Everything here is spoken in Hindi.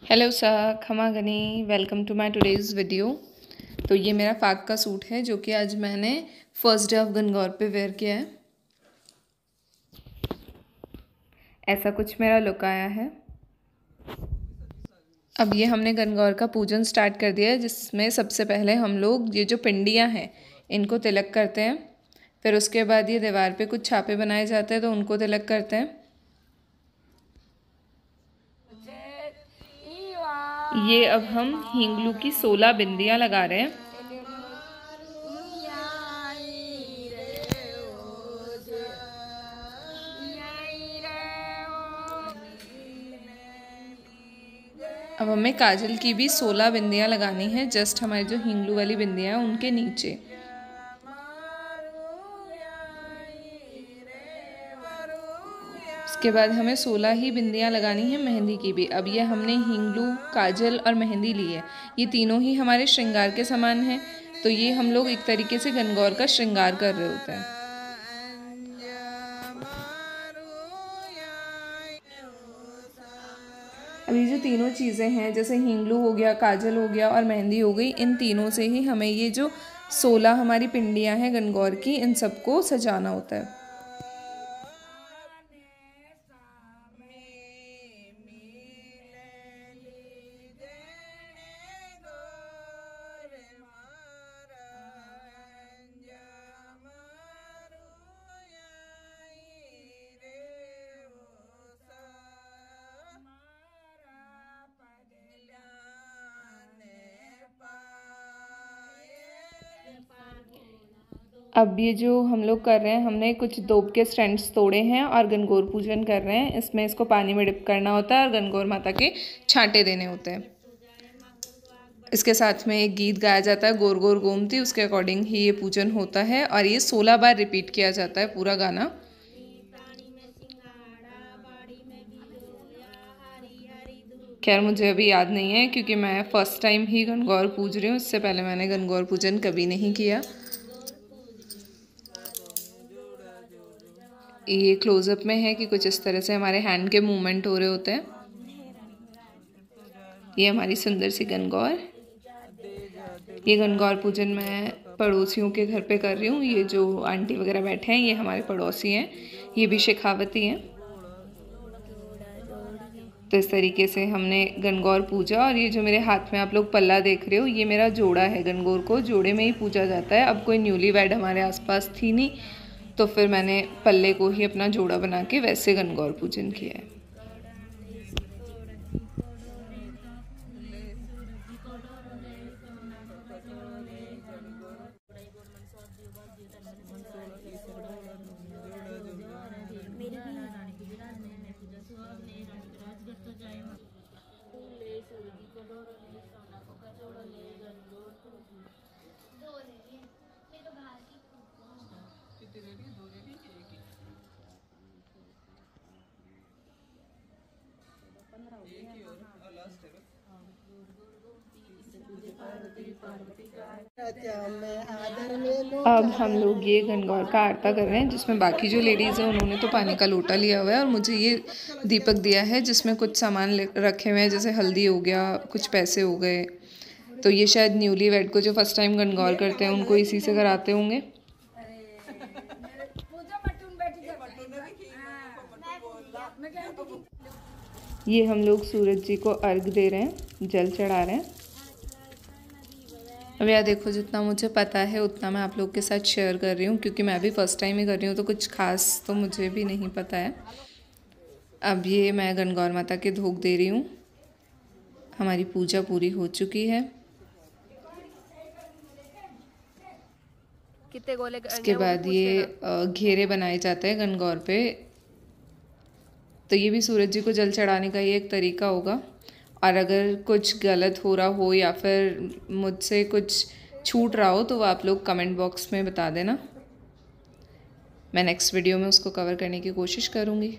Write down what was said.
हेलो सर, खमा गनी, welcome to my today's video. तो ये मेरा फाग का सूट है जो कि आज मैंने फर्स्ट डे ऑफ गणगौर पे वेयर किया है। ऐसा कुछ मेरा लुक आया है। अब ये हमने गणगौर का पूजन स्टार्ट कर दिया है, जिसमें सबसे पहले हम लोग ये जो पिंडियाँ हैं इनको तिलक करते हैं। फिर उसके बाद ये दीवार पे कुछ छापे बनाए जाते हैं तो उनको तिलक करते हैं। ये अब हम हिंगलू की 16 बिंदियाँ लगा रहे हैं। अब हमें काजल की भी 16 बिंदियाँ लगानी है, जस्ट हमारी जो हिंगलू वाली बिंदियाँ हैं उनके नीचे। उसके बाद हमें 16 ही बिंदियाँ लगानी है मेहंदी की भी। अब ये हमने हिंगलू, काजल और मेहंदी ली है, ये तीनों ही हमारे श्रृंगार के समान हैं। तो ये हम लोग एक तरीके से गणगौर का श्रृंगार कर रहे होते हैं। अब ये जो तीनों चीज़ें हैं, जैसे हिंगलू हो गया, काजल हो गया और मेहंदी हो गई, इन तीनों से ही हमें ये जो 16 हमारी पिंडियाँ हैं गणगौर की, इन सबको सजाना होता है। अब ये जो हम लोग कर रहे हैं, हमने कुछ दूब के स्टैंड्स तोड़े हैं और गणगौर पूजन कर रहे हैं। इसमें इसको पानी में डिप करना होता है और गणगौर माता के छांटे देने होते हैं। इसके साथ में एक गीत गाया जाता है, गोर गोर गोमती, उसके अकॉर्डिंग ही ये पूजन होता है और ये 16 बार रिपीट किया जाता है पूरा गाना। खैर मुझे अभी याद नहीं है क्योंकि मैं फ़र्स्ट टाइम ही गणगौर पूज रही हूँ, इससे पहले मैंने गणगौर पूजन कभी नहीं किया। ये क्लोज़अप में है कि कुछ इस तरह से हमारे हैंड के मूवमेंट हो रहे होते हैं। ये हमारी सुंदर सी गणगौर। ये गणगौर पूजन मैं पड़ोसियों के घर पे कर रही हूँ। ये जो आंटी वगैरह बैठे हैं ये हमारे पड़ोसी हैं, ये भी शेखावती हैं। तो इस तरीके से हमने गणगौर पूजा। और ये जो मेरे हाथ में आप लोग पल्ला देख रहे हो, ये मेरा जोड़ा है। गणगौर को जोड़े में ही पूजा जाता है। अब कोई न्यूली वेड हमारे आसपास थी नहीं, तो फिर मैंने पल्ले को ही अपना जोड़ा बना के वैसे गणगौर पूजन किया है। अब हम लोग ये गणगौर का आरता कर रहे हैं, जिसमें बाकी जो लेडीज़ हैं उन्होंने तो पानी का लोटा लिया हुआ है और मुझे ये दीपक दिया है जिसमें कुछ सामान रखे हुए हैं, जैसे हल्दी हो गया, कुछ पैसे हो गए। तो ये शायद न्यूली वेड को जो फर्स्ट टाइम गणगौर करते हैं उनको इसी से कराते होंगे। ये हम लोग सूरज जी को अर्घ दे रहे हैं, जल चढ़ा रहे हैं। अब यार देखो, जितना मुझे पता है उतना मैं आप लोग के साथ शेयर कर रही हूँ, क्योंकि मैं भी फ़र्स्ट टाइम ही कर रही हूँ तो कुछ खास तो मुझे भी नहीं पता है। अब ये मैं गणगौर माता के धूप दे रही हूँ। हमारी पूजा पूरी हो चुकी है। कितने गोले उसके बाद ये घेरे बनाए जाते हैं गणगौर पे। तो ये भी सूरज जी को जल चढ़ाने का ही एक तरीका होगा। और अगर कुछ गलत हो रहा हो या फिर मुझसे कुछ छूट रहा हो तो वो आप लोग कमेंट बॉक्स में बता देना। मैं नेक्स्ट वीडियो में उसको कवर करने की कोशिश करूँगी।